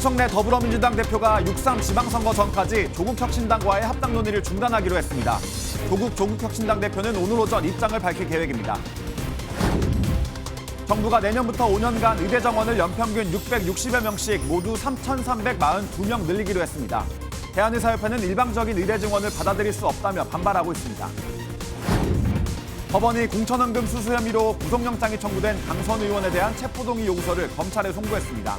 정청래 더불어민주당 대표가 6.3 지방선거 전까지 조국혁신당과의 합당 논의를 중단하기로 했습니다. 조국혁신당 대표는 오늘 오전 입장을 밝힐 계획입니다. 정부가 내년부터 5년간 의대 정원을 연평균 660여 명씩 모두 3,342명 늘리기로 했습니다. 대한의사협회는 일방적인 의대 증원을 받아들일 수 없다며 반발하고 있습니다. 법원이 공천원금 수수 혐의로 구속영장이 청구된 강선 의원에 대한 체포동의 요구서를 검찰에 송부했습니다.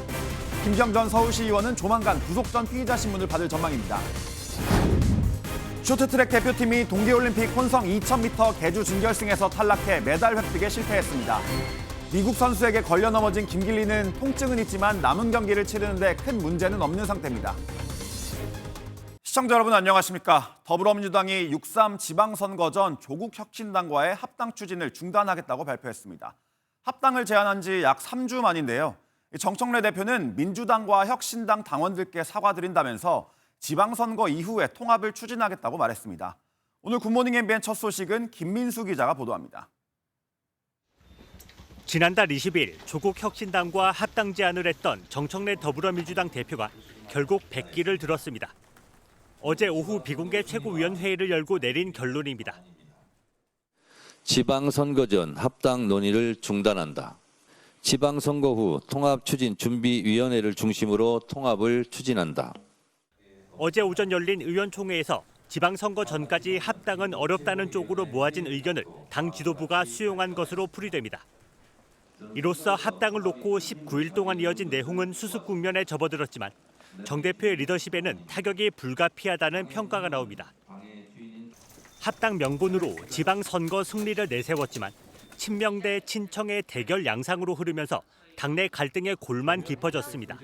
김경 전 서울시 의원은 조만간 구속 전 피의자 신문을 받을 전망입니다. 쇼트트랙 대표팀이 동계올림픽 혼성 2000m 계주 준결승에서 탈락해 메달 획득에 실패했습니다. 미국 선수에게 걸려 넘어진 김길리는 통증은 있지만 남은 경기를 치르는 데 큰 문제는 없는 상태입니다. 시청자 여러분 안녕하십니까. 더불어민주당이 6.3 지방선거 전 조국혁신당과의 합당 추진을 중단하겠다고 발표했습니다. 합당을 제안한 지 약 3주 만인데요. 정청래 대표는 민주당과 혁신당 당원들께 사과드린다면서 지방선거 이후에 통합을 추진하겠다고 말했습니다. 오늘 굿모닝 MBN 첫 소식은 김민수 기자가 보도합니다. 지난달 20일 조국 혁신당과 합당 제안을 했던 정청래 더불어민주당 대표가 결국 백기를 들었습니다. 어제 오후 비공개 최고위원회의를 열고 내린 결론입니다. 지방선거 전 합당 논의를 중단한다. 지방선거 후 통합추진준비위원회를 중심으로 통합을 추진한다. 어제 오전 열린 의원총회에서 지방선거 전까지 합당은 어렵다는 쪽으로 모아진 의견을 당 지도부가 수용한 것으로 풀이됩니다. 이로써 합당을 놓고 19일 동안 이어진 내홍은 수습 국면에 접어들었지만 정 대표의 리더십에는 타격이 불가피하다는 평가가 나옵니다. 합당 명분으로 지방선거 승리를 내세웠지만 친명 대 친청의 대결 양상으로 흐르면서 당내 갈등의 골만 깊어졌습니다.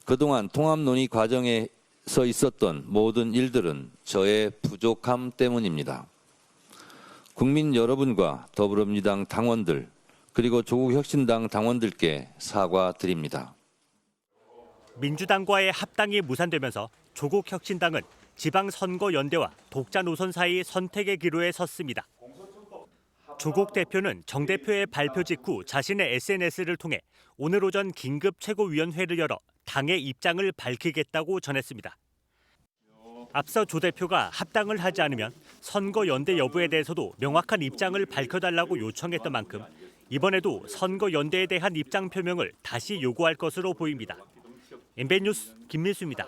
그동안 통합 논의 과정에서 있었던 모든 일들은 저의 부족함 때문입니다. 국민 여러분과 더불어민주당 당원들 그리고 조국혁신당 당원들께 사과드립니다. 민주당과의 합당이 무산되면서 조국혁신당은 지방선거연대와 독자 노선 사이 선택의 기로에 섰습니다. 조국 대표는 정 대표의 발표 직후 자신의 SNS를 통해 오늘 오전 긴급 최고위원회를 열어 당의 입장을 밝히겠다고 전했습니다. 앞서 조 대표가 합당을 하지 않으면 선거 연대 여부에 대해서도 명확한 입장을 밝혀달라고 요청했던 만큼 이번에도 선거 연대에 대한 입장 표명을 다시 요구할 것으로 보입니다. MBN 뉴스 김민수입니다.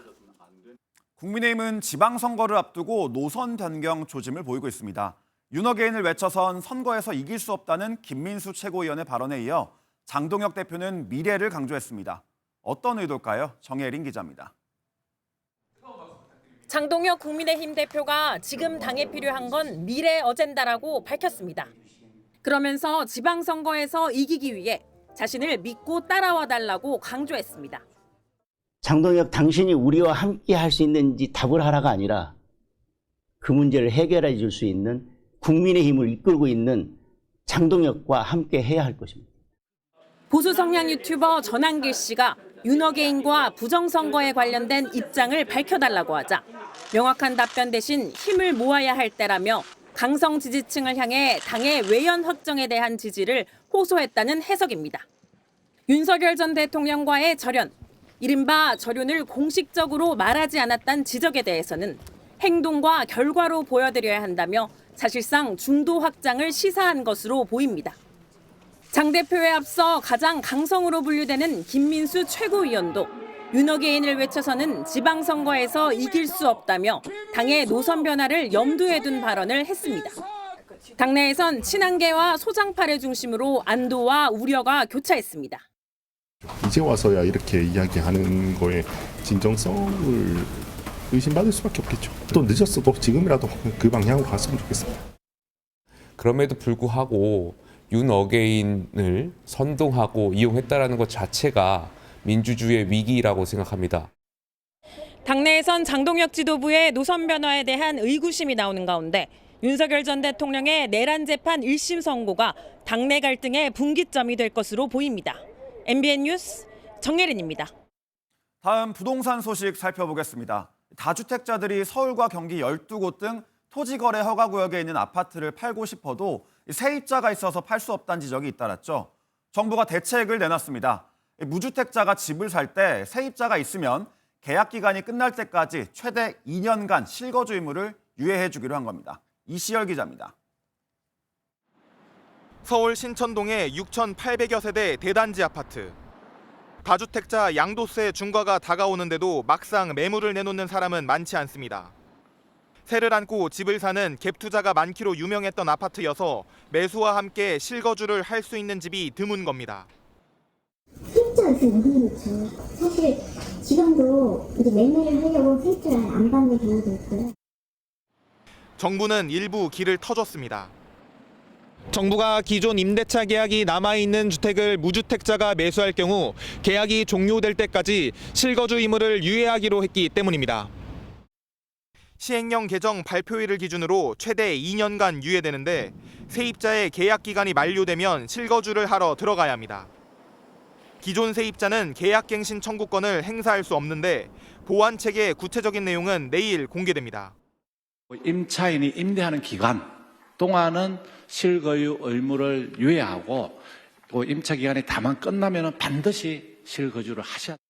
국민의힘은 지방선거를 앞두고 노선 변경 조짐을 보이고 있습니다. 윤어게인을 외쳐선 선거에서 이길 수 없다는 김민수 최고위원의 발언에 이어 장동혁 대표는 미래를 강조했습니다. 어떤 의도일까요? 정혜린 기자입니다. 장동혁 국민의힘 대표가 지금 당에 필요한 건 미래 어젠다라고 밝혔습니다. 그러면서 지방선거에서 이기기 위해 자신을 믿고 따라와 달라고 강조했습니다. 장동혁 당신이 우리와 함께 할 수 있는지 답을 하라가 아니라 그 문제를 해결해 줄 수 있는 국민의힘을 이끌고 있는 장동혁과 함께 해야 할 것입니다. 보수 성향 유튜버 전한길 씨가 윤어게인과 부정선거에 관련된 입장을 밝혀달라고 하자 명확한 답변 대신 힘을 모아야 할 때라며 강성 지지층을 향해 당의 외연 확정에 대한 지지를 호소했다는 해석입니다. 윤석열 전 대통령과의 절연, 이른바 절연을 공식적으로 말하지 않았다는 지적에 대해서는 행동과 결과로 보여드려야 한다며 사실상 중도 확장을 시사한 것으로 보입니다. 장 대표에 앞서 가장 강성으로 분류되는 김민수 최고위원도 윤어게인을 외쳐서는 지방선거에서 이길 수 없다며 당의 노선 변화를 염두에 둔 발언을 했습니다. 당내에선 친한계와 소장파를 중심으로 안도와 우려가 교차했습니다. 이제 와서야 이렇게 이야기하는 거에 진정성을 의심받을 수밖에 없겠죠. 또 늦었어도 지금이라도 그 방향으로 갔으면 좋겠습니다. 그럼에도 불구하고 윤어게인을 선동하고 이용했다는 것 자체가 민주주의의 위기라고 생각합니다. 당내에선 장동혁 지도부의 노선 변화에 대한 의구심이 나오는 가운데 윤석열 전 대통령의 내란 재판 1심 선고가 당내 갈등의 분기점이 될 것으로 보입니다. MBN 뉴스 정혜린입니다. 다음 부동산 소식 살펴보겠습니다. 다주택자들이 서울과 경기 12곳 등 토지거래 허가구역에 있는 아파트를 팔고 싶어도 세입자가 있어서 팔 수 없다는 지적이 잇따랐죠. 정부가 대책을 내놨습니다. 무주택자가 집을 살 때 세입자가 있으면 계약 기간이 끝날 때까지 최대 2년간 실거주 의무를 유예해 주기로 한 겁니다. 이시열 기자입니다. 서울 신천동의 6,800여 세대 대단지 아파트. 다주택자 양도세 중과가 다가오는데도 막상 매물을 내놓는 사람은 많지 않습니다. 세를 안고 집을 사는 갭 투자가 많기로 유명했던 아파트여서 매수와 함께 실거주를 할 수 있는 집이 드문 겁니다. 세입자가 있으면 그렇죠. 사실 지금도 이제 매매를 하려고 세입자를 안 받는 경우도 있고요. 정부는 일부 길을 터줬습니다. 정부가 기존 임대차 계약이 남아있는 주택을 무주택자가 매수할 경우 계약이 종료될 때까지 실거주 의무를 유예하기로 했기 때문입니다. 시행령 개정 발표일을 기준으로 최대 2년간 유예되는데 세입자의 계약 기간이 만료되면 실거주를 하러 들어가야 합니다. 기존 세입자는 계약갱신 청구권을 행사할 수 없는데 보완책의 구체적인 내용은 내일 공개됩니다. 임차인이 임대하는 기간 동안은 실거주 의무를 유예하고 또 임차 기간이 다만 끝나면 반드시 실거주를 하셔야 합니다.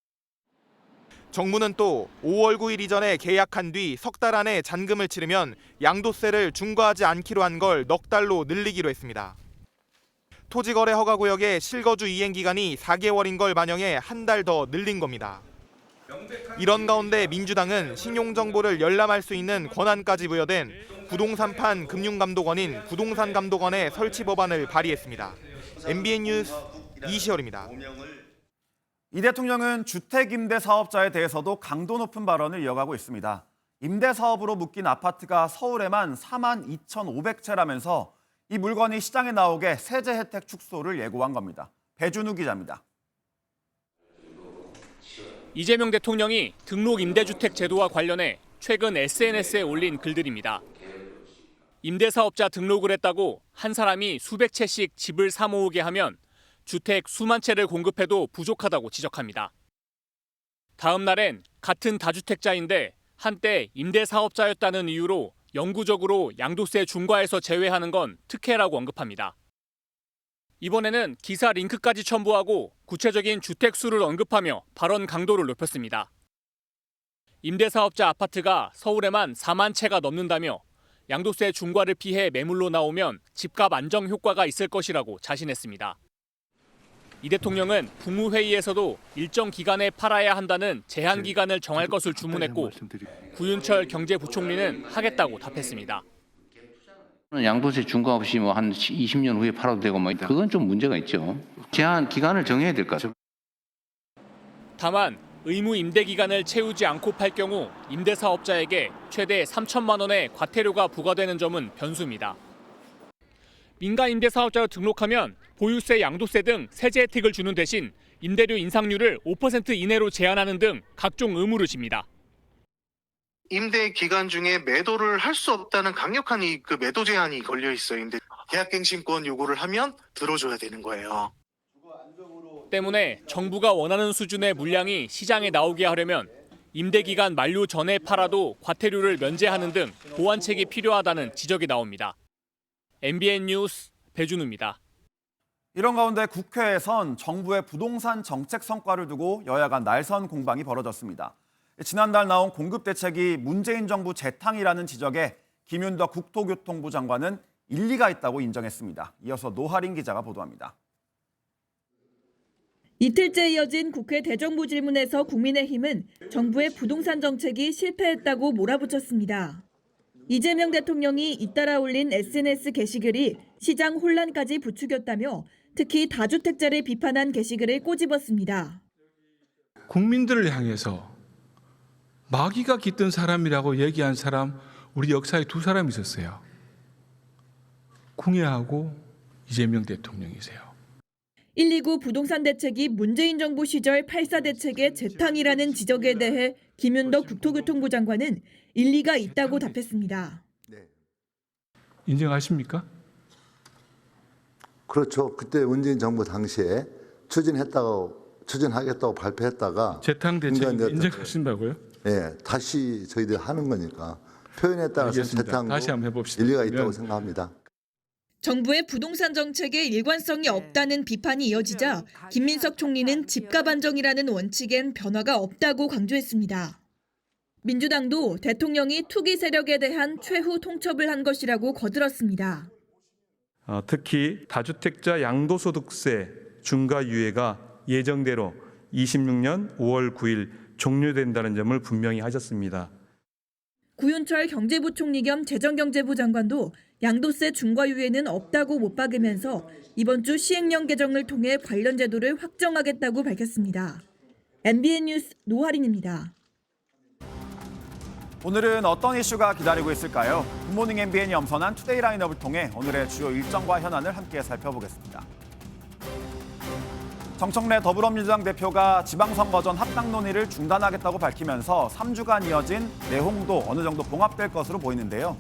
정부는 또 5월 9일 이전에 계약한 뒤 석 달 안에 잔금을 치르면 양도세를 중과하지 않기로 한 걸 넉 달로 늘리기로 했습니다. 토지거래 허가구역의 실거주 이행기간이 4개월인 걸 반영해 한 달 더 늘린 겁니다. 이런 가운데 민주당은 신용정보를 열람할 수 있는 권한까지 부여된 부동산판 금융감독원인 부동산감독원의 설치 법안을 발의했습니다. MBN 뉴스 이시열입니다. 이 대통령은 주택임대사업자에 대해서도 강도 높은 발언을 이어가고 있습니다. 임대사업으로 묶인 아파트가 서울에만 42,500채라면서 이 물건이 시장에 나오게 세제 혜택 축소를 예고한 겁니다. 배준우 기자입니다. 이재명 대통령이 등록 임대주택 제도와 관련해 최근 SNS에 올린 글들입니다. 임대사업자 등록을 했다고 한 사람이 수백 채씩 집을 사 모으게 하면 주택 수만 채를 공급해도 부족하다고 지적합니다. 다음 날엔 같은 다주택자인데 한때 임대사업자였다는 이유로 영구적으로 양도세 중과에서 제외하는 건 특혜라고 언급합니다. 이번에는 기사 링크까지 첨부하고 구체적인 주택 수를 언급하며 발언 강도를 높였습니다. 임대사업자 아파트가 서울에만 4만 채가 넘는다며 양도세 중과를 피해 매물로 나오면 집값 안정 효과가 있을 것이라고 자신했습니다. 이 대통령은 국무회의에서도 일정 기간에 팔아야 한다는 제한 기간을 정할 것을 주문했고 구윤철 경제부총리는 하겠다고 답했습니다. 양도세 중과 없이 뭐 한 20년 후에 팔아도 되고 뭐 그건 좀 문제가 있죠. 제한 기간을 정해야 될 것 같아요. 다만 의무 임대 기간을 채우지 않고 팔 경우 임대사업자에게 최대 3천만 원의 과태료가 부과되는 점은 변수입니다. 민간 임대사업자로 등록하면 보유세, 양도세 등 세제 혜택을 주는 대신 임대료 인상률을 5% 이내로 제한하는 등 각종 의무를 집니다. 임대 기간 중에 매도를 할 수 없다는 강력한 그 매도 제한이 걸려 있어요. 임대 계약갱신권 요구를 하면 들어줘야 되는 거예요. 때문에 정부가 원하는 수준의 물량이 시장에 나오게 하려면 임대 기간 만료 전에 팔아도 과태료를 면제하는 등 보완책이 필요하다는 지적이 나옵니다. MBN 뉴스 배준우입니다. 이런 가운데 국회에선 정부의 부동산 정책 성과를 두고 여야 간 날선 공방이 벌어졌습니다. 지난달 나온 공급대책이 문재인 정부 재탕이라는 지적에 김윤덕 국토교통부 장관은 일리가 있다고 인정했습니다. 이어서 노하린 기자가 보도합니다. 이틀째 이어진 국회 대정부 질문에서 국민의힘은 정부의 부동산 정책이 실패했다고 몰아붙였습니다. 이재명 대통령이 잇따라 올린 SNS 게시글이 시장 혼란까지 부추겼다며 특히 다주택자를 비판한 게시글을 꼬집었습니다. 국민들을 향해서 마귀가 깃든 사람이라고 얘기한 사람 우리 역사에 두 사람이 있었어요. 궁예하고 이재명 대통령이세요. 129 부동산 대책이 문재인 정부 시절 84 대책의 재탕이라는 지적에 대해 김윤덕 국토교통부 장관은 일리가 있다고 답했습니다. 인정하십니까? 그렇죠. 그때 문재인 정부 당시에 추진하겠다고 발표했다가 재탕 대책 인정하신다고요? 네, 다시 저희들 하는 거니까 표현에 따라서 재탕도 다시 한번 해봅시다. 일리가 있다고 생각합니다. 정부의 부동산 정책에 일관성이 없다는 비판이 이어지자 김민석 총리는 집값 안정이라는 원칙엔 변화가 없다고 강조했습니다. 민주당도 대통령이 투기 세력에 대한 최후 통첩을 한 것이라고 거들었습니다. 특히 다주택자 양도소득세 중과 유예가 예정대로 26년 5월 9일 종료된다는 점을 분명히 하셨습니다. 구윤철 경제부총리 겸 재정경제부 장관도 양도세 중과 유예는 없다고 못 박으면서 이번 주 시행령 개정을 통해 관련 제도를 확정하겠다고 밝혔습니다. MBN 뉴스 노하린입니다. 오늘은 어떤 이슈가 기다리고 있을까요? 굿모닝 MBN이 엄선한 투데이 라인업을 통해 오늘의 주요 일정과 현안을 함께 살펴보겠습니다. 정청래 더불어민주당 대표가 지방선거 전 합당 논의를 중단하겠다고 밝히면서 3주간 이어진 내홍도 어느 정도 봉합될 것으로 보이는데요.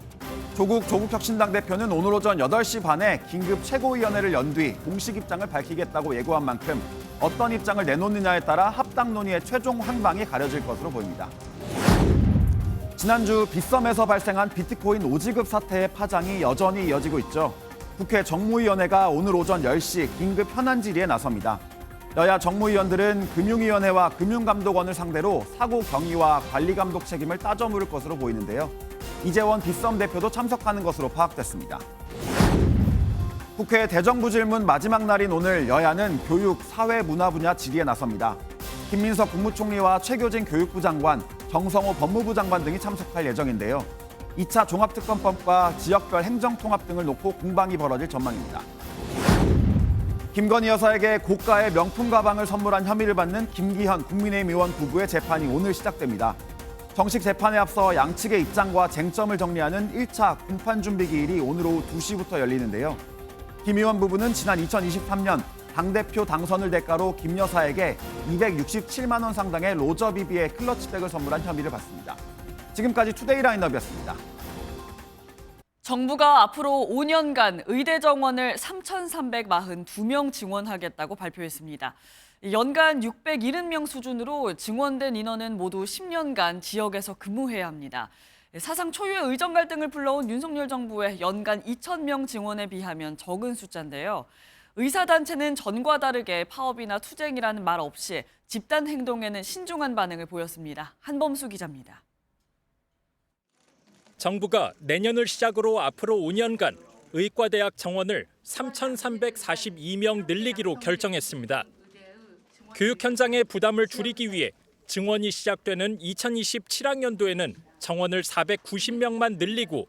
조국혁신당 대표는 오늘 오전 8시 반에 긴급 최고위원회를 연 뒤 공식 입장을 밝히겠다고 예고한 만큼 어떤 입장을 내놓느냐에 따라 합당 논의의 최종 항방이 가려질 것으로 보입니다. 지난주 빗썸에서 발생한 비트코인 오지급 사태의 파장이 여전히 이어지고 있죠. 국회 정무위원회가 오늘 오전 10시 긴급 현안 질의에 나섭니다. 여야 정무위원들은 금융위원회와 금융감독원을 상대로 사고 경위와 관리감독 책임을 따져 물을 것으로 보이는데요. 이재원 빗썸 대표도 참석하는 것으로 파악됐습니다. 국회 대정부 질문 마지막 날인 오늘 여야는 교육, 사회, 문화 분야 질의에 나섭니다. 김민석 국무총리와 최교진 교육부 장관, 정성호 법무부 장관 등이 참석할 예정인데요. 2차 종합특검법과 지역별 행정통합 등을 놓고 공방이 벌어질 전망입니다. 김건희 여사에게 고가의 명품 가방을 선물한 혐의를 받는 김기현 국민의힘 의원 부부의 재판이 오늘 시작됩니다. 정식 재판에 앞서 양측의 입장과 쟁점을 정리하는 1차 공판준비 기일이 오늘 오후 2시부터 열리는데요. 김 의원 부부는 지난 2023년 당대표 당선을 대가로 김 여사에게 267만 원 상당의 로저비비의 클러치백을 선물한 혐의를 받습니다. 지금까지 투데이 라인업이었습니다. 정부가 앞으로 5년간 의대 정원을 3,342명 증원하겠다고 발표했습니다. 연간 670명 수준으로 증원된 인원은 모두 10년간 지역에서 근무해야 합니다. 사상 초유의 의정 갈등을 불러온 윤석열 정부의 연간 2,000명 증원에 비하면 적은 숫자인데요. 의사단체는 전과 다르게 파업이나 투쟁이라는 말 없이 집단 행동에는 신중한 반응을 보였습니다. 한범수 기자입니다. 정부가 내년을 시작으로 앞으로 5년간 의과대학 정원을 3,342명 늘리기로 결정했습니다. 교육 현장의 부담을 줄이기 위해 증원이 시작되는 2027학년도에는 정원을 490명만 늘리고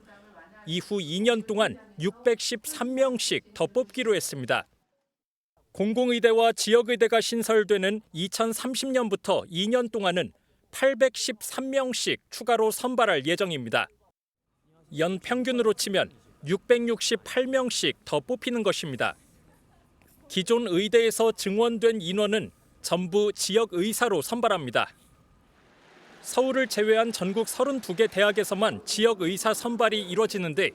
이후 2년 동안 613명씩 더 뽑기로 했습니다. 공공의대와 지역의대가 신설되는 2030년부터 2년 동안은 813명씩 추가로 선발할 예정입니다. 연 평균으로 치면 668명씩 더 뽑히는 것입니다. 기존 의대에서 증원된 인원은 전부 지역 의사로 선발합니다. 서울을 제외한 전국 32개 대학에서만 지역 의사 선발이 이뤄지는데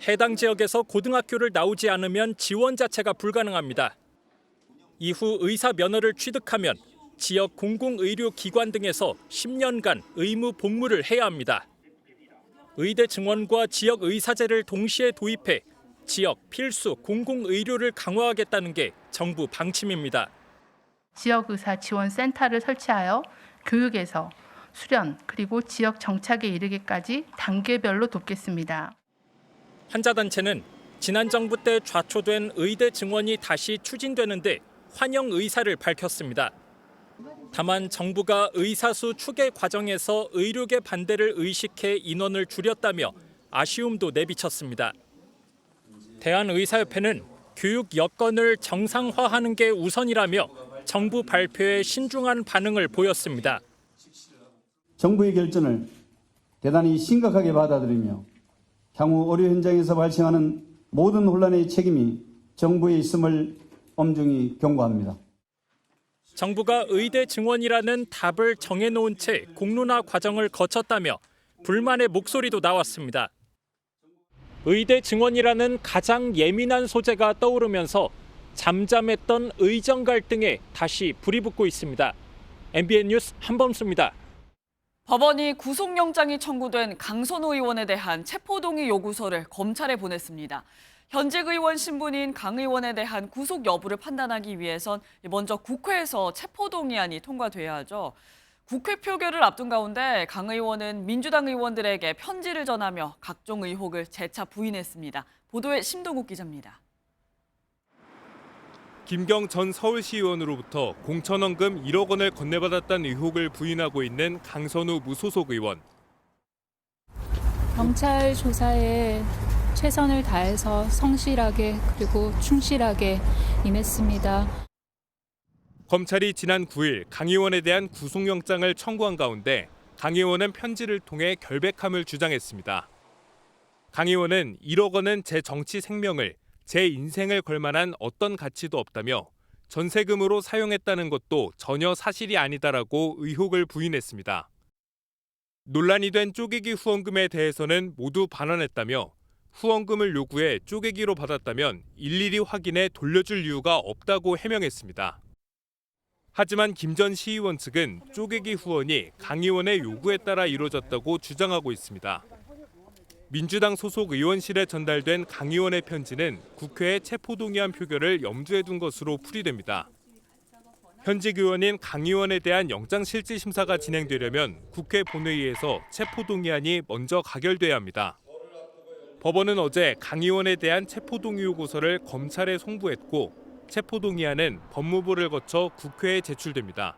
해당 지역에서 고등학교를 나오지 않으면 지원 자체가 불가능합니다. 이후 의사 면허를 취득하면 지역 공공의료기관 등에서 10년간 의무 복무를 해야 합니다. 의대 증원과 지역 의사제를 동시에 도입해 지역 필수 공공의료를 강화하겠다는 게 정부 방침입니다. 지역의사 지원센터를 설치하여 교육에서 수련 그리고 지역 정착에 이르기까지 단계별로 돕겠습니다. 환자단체는 지난 정부 때 좌초된 의대 증원이 다시 추진되는데 환영 의사를 밝혔습니다. 다만 정부가 의사수 추계 과정에서 의료계 반대를 의식해 인원을 줄였다며 아쉬움도 내비쳤습니다. 대한의사협회는 교육 여건을 정상화하는 게 우선이라며 정부 발표에 신중한 반응을 보였습니다. 정부의 결정을 대단히 심각하게 받아들이며 향후 의료 현장에서 발생하는 모든 혼란의 책임이 정부에 있음을 엄중히 경고합니다. 정부가 의대 증원이라는 답을 정해놓은 채 공론화 과정을 거쳤다며 불만의 목소리도 나왔습니다. 의대 증원이라는 가장 예민한 소재가 떠오르면서 잠잠했던 의정 갈등에 다시 불이 붙고 있습니다. MBN 뉴스 한범수입니다. 법원이 구속영장이 청구된 강선우 의원에 대한 체포동의 요구서를 검찰에 보냈습니다. 현직 의원 신분인 강 의원에 대한 구속 여부를 판단하기 위해선 먼저 국회에서 체포동의안이 통과돼야 하죠. 국회 표결을 앞둔 가운데 강 의원은 민주당 의원들에게 편지를 전하며 각종 의혹을 재차 부인했습니다. 보도에 심동욱 기자입니다. 김경 전 서울시의원으로부터 공천원금 1억 원을 건네받았다는 의혹을 부인하고 있는 강선우 무소속 의원. 경찰 조사에 최선을 다해서 성실하게 그리고 충실하게 임했습니다. 검찰이 지난 9일 강 의원에 대한 구속영장을 청구한 가운데 강 의원은 편지를 통해 결백함을 주장했습니다. 강 의원은 1억 원은 제 정치 생명을, 제 인생을 걸 만한 어떤 가치도 없다며 전세금으로 사용했다는 것도 전혀 사실이 아니다라고 의혹을 부인했습니다. 논란이 된 쪼개기 후원금에 대해서는 모두 반환했다며 후원금을 요구해 쪼개기로 받았다면 일일이 확인해 돌려줄 이유가 없다고 해명했습니다. 하지만 김 전 시의원 측은 쪼개기 후원이 강 의원의 요구에 따라 이루어졌다고 주장하고 있습니다. 민주당 소속 의원실에 전달된 강 의원의 편지는 국회의 체포동의안 표결을 염두에 둔 것으로 풀이됩니다. 현직 의원인 강 의원에 대한 영장실질심사가 진행되려면 국회 본회의에서 체포동의안이 먼저 가결돼야 합니다. 법원은 어제 강 의원에 대한 체포동의 요구서를 검찰에 송부했고 체포동의안은 법무부를 거쳐 국회에 제출됩니다.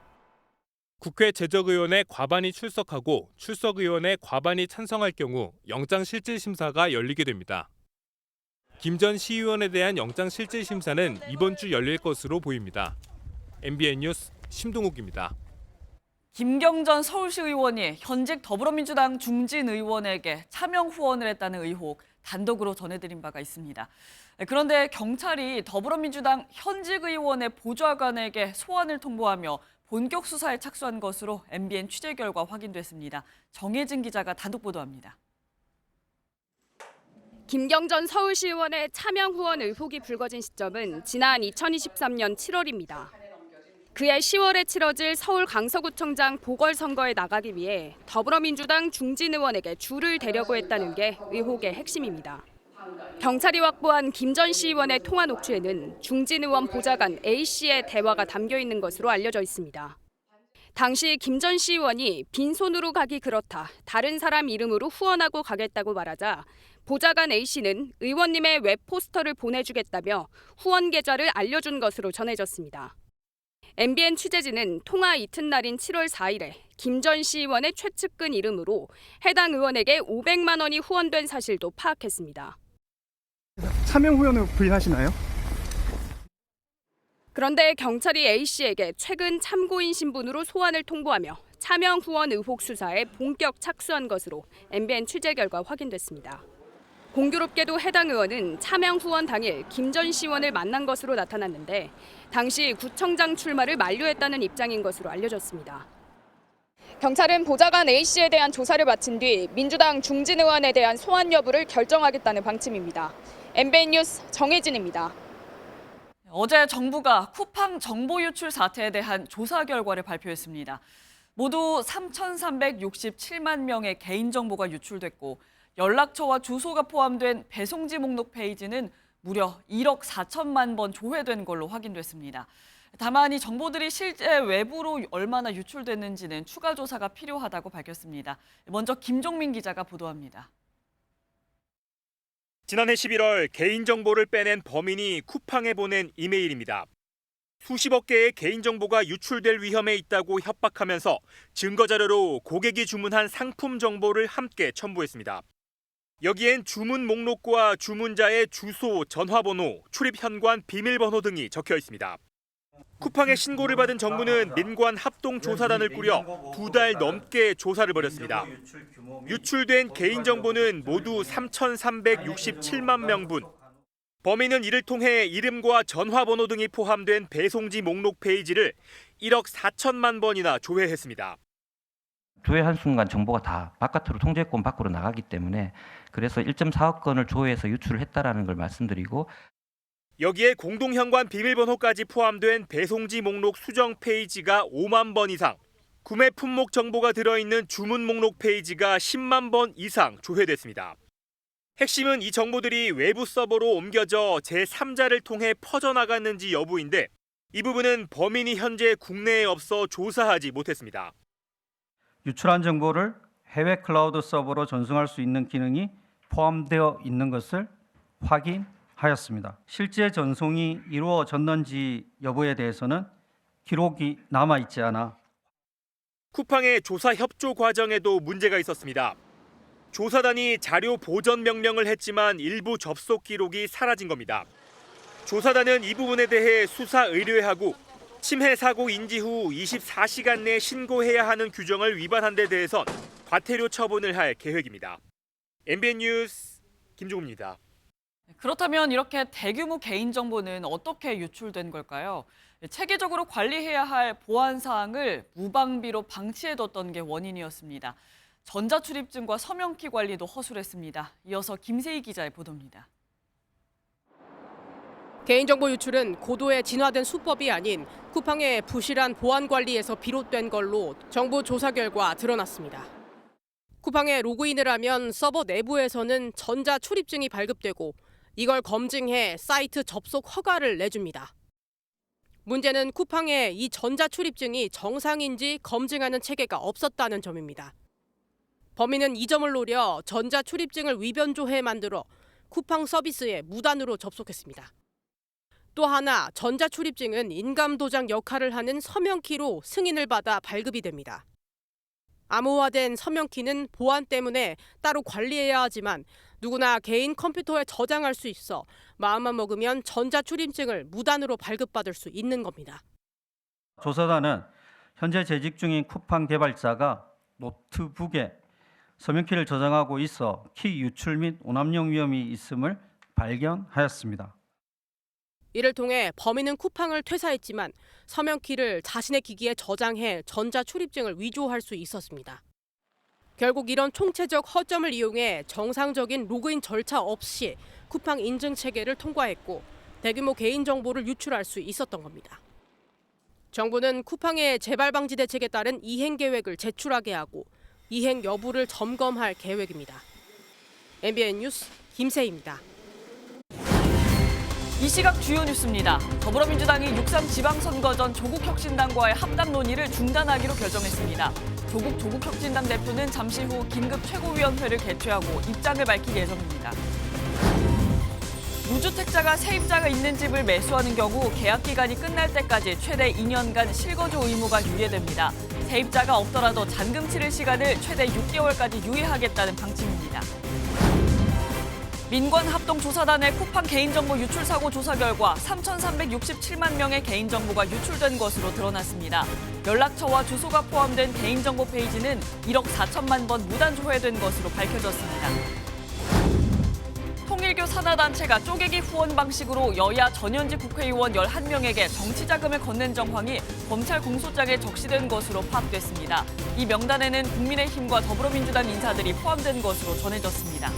국회 제적의원의 과반이 출석하고 출석의원의 과반이 찬성할 경우 영장실질심사가 열리게 됩니다. 김 전 시의원에 대한 영장실질심사는 이번 주 열릴 것으로 보입니다. MBN 뉴스 심동욱입니다. 김경 전 서울시 의원이 현직 더불어민주당 중진 의원에게 차명 후원을 했다는 의혹 단독으로 전해드린 바가 있습니다. 그런데 경찰이 더불어민주당 현직 의원의 보좌관에게 소환을 통보하며 본격 수사에 착수한 것으로 MBN 취재 결과 확인됐습니다. 정혜진 기자가 단독 보도합니다. 김경 전 서울시의원의 차명 후원 의혹이 불거진 시점은 지난 2023년 7월입니다. 그해 10월에 치러질 서울 강서구청장 보궐선거에 나가기 위해 더불어민주당 중진 의원에게 줄을 대려고 했다는 게 의혹의 핵심입니다. 경찰이 확보한 김 전 시의원의 통화 녹취에는 중진 의원 보좌관 A씨의 대화가 담겨 있는 것으로 알려져 있습니다. 당시 김 전 시의원이 빈손으로 가기 그렇다, 다른 사람 이름으로 후원하고 가겠다고 말하자 보좌관 A씨는 의원님의 웹 포스터를 보내주겠다며 후원 계좌를 알려준 것으로 전해졌습니다. MBN 취재진은 통화 이튿날인 7월 4일에 김 전 시의원의 최측근 이름으로 해당 의원에게 500만 원이 후원된 사실도 파악했습니다. 차명 후원을 부인하시나요? 그런데 경찰이 A씨에게 최근 참고인 신분으로 소환을 통보하며 차명 후원 의혹 수사에 본격 착수한 것으로 MBN 취재 결과 확인됐습니다. 공교롭게도 해당 의원은 차명 후원 당일 김 전 시의원을 만난 것으로 나타났는데 당시 구청장 출마를 만료했다는 입장인 것으로 알려졌습니다. 경찰은 보좌관 A씨에 대한 조사를 마친 뒤 민주당 중진 의원에 대한 소환 여부를 결정하겠다는 방침입니다. MBN 뉴스 정혜진입니다. 어제 정부가 쿠팡 정보 유출 사태에 대한 조사 결과를 발표했습니다. 모두 3,367만 명의 개인정보가 유출됐고 연락처와 주소가 포함된 배송지 목록 페이지는 무려 1억 4천만 번 조회된 걸로 확인됐습니다. 다만 이 정보들이 실제 외부로 얼마나 유출됐는지는 추가 조사가 필요하다고 밝혔습니다. 먼저 김종민 기자가 보도합니다. 지난해 11월 개인정보를 빼낸 범인이 쿠팡에 보낸 이메일입니다. 수십억 개의 개인정보가 유출될 위험에 있다고 협박하면서 증거자료로 고객이 주문한 상품 정보를 함께 첨부했습니다. 여기엔 주문 목록과 주문자의 주소, 전화번호, 출입 현관, 비밀번호 등이 적혀 있습니다. 쿠팡의 신고를 받은 정부는 민관 합동조사단을 꾸려 2달 넘게 조사를 벌였습니다. 유출된 개인정보는 모두 3,367만 명분. 범인은 이를 통해 이름과 전화번호 등이 포함된 배송지 목록 페이지를 1억 4천만 번이나 조회했습니다. 조회한 순간 정보가 다 바깥으로 통제권 밖으로 나가기 때문에 그래서 1.4억 건을 조회해서 유출을 했다라는 걸 말씀드리고 여기에 공동현관 비밀번호까지 포함된 배송지 목록 수정 페이지가 5만 번 이상, 구매 품목 정보가 들어있는 주문 목록 페이지가 10만 번 이상 조회됐습니다. 핵심은 이 정보들이 외부 서버로 옮겨져 제3자를 통해 퍼져나갔는지 여부인데 이 부분은 범인이 현재 국내에 없어 조사하지 못했습니다. 유출한 정보를 해외 클라우드 서버로 전송할 수 있는 기능이 포함되어 있는 것을 확인하였습니다. 실제 전송이 이루어졌는지 여부에 대해서는 기록이 남아있지 않아 쿠팡의 조사 협조 과정에도 문제가 있었습니다. 조사단이 자료 보전 명령을 했지만 일부 접속 기록이 사라진 겁니다. 조사단은 이 부분에 대해 수사 의뢰하고 침해 사고 인지 후 24시간 내 신고해야 하는 규정을 위반한 데 대해선 과태료 처분을 할 계획입니다. MBN 뉴스 김종우입니다. 그렇다면 이렇게 대규모 개인정보는 어떻게 유출된 걸까요? 체계적으로 관리해야 할 보안 사항을 무방비로 방치해뒀던 게 원인이었습니다. 전자출입증과 서명키 관리도 허술했습니다. 이어서 김세희 기자의 보도입니다. 개인정보 유출은 고도의 진화된 수법이 아닌 쿠팡의 부실한 보안 관리에서 비롯된 걸로 정부 조사 결과 드러났습니다. 쿠팡에 로그인을 하면 서버 내부에서는 전자출입증이 발급되고 이걸 검증해 사이트 접속 허가를 내줍니다. 문제는 쿠팡에 이 전자출입증이 정상인지 검증하는 체계가 없었다는 점입니다. 범인은 이 점을 노려 전자출입증을 위변조해 만들어 쿠팡 서비스에 무단으로 접속했습니다. 또 하나 전자출입증은 인감도장 역할을 하는 서명키로 승인을 받아 발급이 됩니다. 암호화된 서명키는 보안 때문에 따로 관리해야 하지만 누구나 개인 컴퓨터에 저장할 수 있어 마음만 먹으면 전자출입증을 무단으로 발급받을 수 있는 겁니다. 조사단은 현재 재직 중인 쿠팡 개발자가 노트북에 서명키를 저장하고 있어 키 유출 및 오남용 위험이 있음을 발견하였습니다. 이를 통해 범인은 쿠팡을 퇴사했지만 서명키를 자신의 기기에 저장해 전자출입증을 위조할 수 있었습니다. 결국 이런 총체적 허점을 이용해 정상적인 로그인 절차 없이 쿠팡 인증 체계를 통과했고 대규모 개인정보를 유출할 수 있었던 겁니다. 정부는 쿠팡의 재발 방지 대책에 따른 이행 계획을 제출하게 하고 이행 여부를 점검할 계획입니다. MBN 뉴스 김세희입니다. 이 시각 주요 뉴스입니다. 더불어민주당이 6.3 지방선거 전 조국혁신당과의 합당 논의를 중단하기로 결정했습니다. 조국혁신당 대표는 잠시 후 긴급 최고위원회를 개최하고 입장을 밝힐 예정입니다. 무주택자가 세입자가 있는 집을 매수하는 경우 계약 기간이 끝날 때까지 최대 2년간 실거주 의무가 유예됩니다. 세입자가 없더라도 잔금 치를 시간을 최대 6개월까지 유예하겠다는 방침입니다. 민관합동조사단의 쿠팡 개인정보 유출 사고 조사 결과 3,367만 명의 개인정보가 유출된 것으로 드러났습니다. 연락처와 주소가 포함된 개인정보 페이지는 1억 4천만 번 무단 조회된 것으로 밝혀졌습니다. 통일교 산하단체가 쪼개기 후원 방식으로 여야 전현직 국회의원 11명에게 정치자금을 건넨 정황이 검찰 공소장에 적시된 것으로 파악됐습니다. 이 명단에는 국민의힘과 더불어민주당 인사들이 포함된 것으로 전해졌습니다.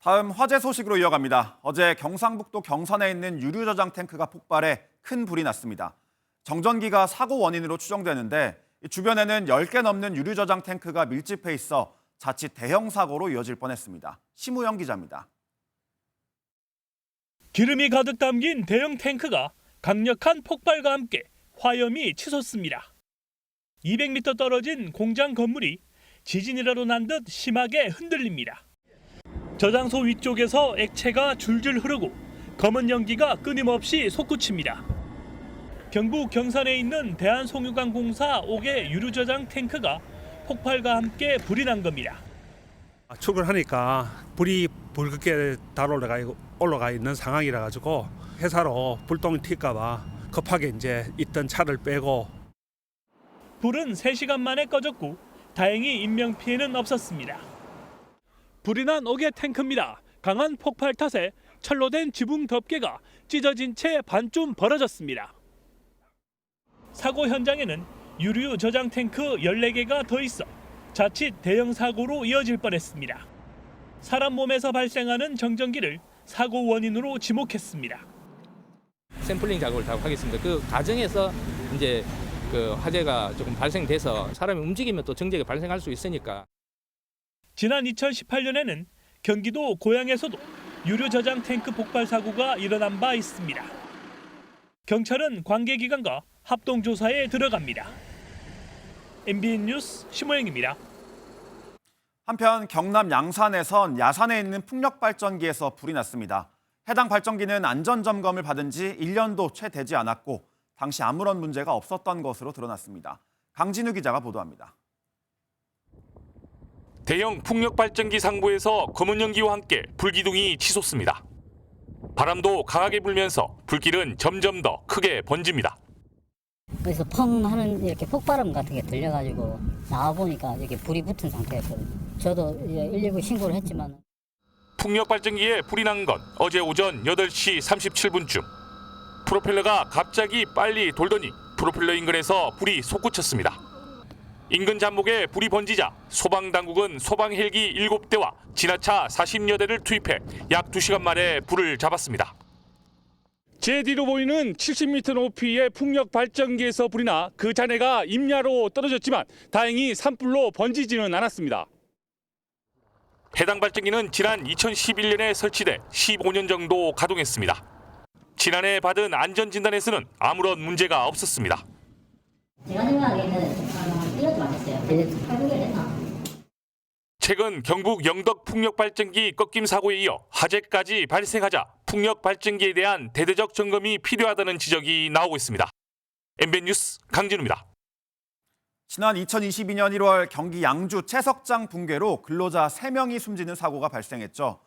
다음 화재 소식으로 이어갑니다. 어제 경상북도 경산에 있는 유류 저장 탱크가 폭발해 큰 불이 났습니다. 정전기가 사고 원인으로 추정되는데 주변에는 10개 넘는 유류 저장 탱크가 밀집해 있어 자칫 대형 사고로 이어질 뻔했습니다. 심우영 기자입니다. 기름이 가득 담긴 대형 탱크가 강력한 폭발과 함께 화염이 치솟습니다. 200m 떨어진 공장 건물이 지진이라도 난 듯 심하게 흔들립니다. 저장소 위쪽에서 액체가 줄줄 흐르고 검은 연기가 끊임없이 솟구칩니다. 경북 경산에 있는 대한송유관공사 5개 유류저장 탱크가 폭발과 함께 불이 난 겁니다. 출근하니까 불이 붉게 올라가 있는 상황이라 가지고 회사로 불똥이 튈까 봐 급하게 이제 있던 차를 빼고. 불은 3시간 만에 꺼졌고 다행히 인명 피해는 없었습니다. 불이 난 5개 탱크입니다. 강한 폭발 탓에 철로 된 지붕 덮개가 찢어진 채 반쯤 벌어졌습니다. 사고 현장에는 유류 저장 탱크 14개가 더 있어 자칫 대형 사고로 이어질 뻔했습니다. 사람 몸에서 발생하는 정전기를 사고 원인으로 지목했습니다. 샘플링 작업을 다 하겠습니다. 그 과정에서 이제 그 화재가 조금 발생돼서 사람이 움직이면 또 정적이 발생할 수 있으니까. 지난 2018년에는 경기도 고양에서도 유류 저장 탱크 폭발 사고가 일어난 바 있습니다. 경찰은 관계기관과 합동 조사에 들어갑니다. MBN 뉴스 심호영입니다. 한편 경남 양산에선 야산에 있는 풍력 발전기에서 불이 났습니다. 해당 발전기는 안전 점검을 받은 지 1년도 채 되지 않았고 당시 아무런 문제가 없었던 것으로 드러났습니다. 강진우 기자가 보도합니다. 대형 풍력 발전기 상부에서 검은 연기와 함께 불기둥이 치솟습니다. 바람도 강하게 불면서 불길은 점점 더 크게 번집니다. 그래서 펑 하는 이렇게 폭발음 같은 게 들려가지고 나와보니까 이렇게 불이 붙은 상태였거든요. 저도 119 신고를 했지만. 풍력 발전기에 불이 난 건 어제 오전 8시 37분쯤. 프로펠러가 갑자기 빨리 돌더니 프로펠러 인근에서 불이 솟구쳤습니다. 인근 잠목에 불이 번지자 소방당국은 소방 헬기 7대와 진화차 40여 대를 투입해 약 2시간 만에 불을 잡았습니다. 제 뒤로 보이는 70m 높이의 풍력 발전기에서 불이 나 그 잔해가 임야로 떨어졌지만 다행히 산불로 번지지는 않았습니다. 해당 발전기는 지난 2011년에 설치돼 15년 정도 가동했습니다. 지난해 받은 안전진단에서는 아무런 문제가 없었습니다. 제가 생각하기에는 이것도 안 했어요. 최근 경북 영덕 풍력 발전기 꺾임 사고에 이어 화재까지 발생하자 풍력 발전기에 대한 대대적 점검이 필요하다는 지적이 나오고 있습니다. MBN 뉴스 강진우입니다. 지난 2022년 1월 경기 양주 채석장 붕괴로 근로자 3명이 숨지는 사고가 발생했죠.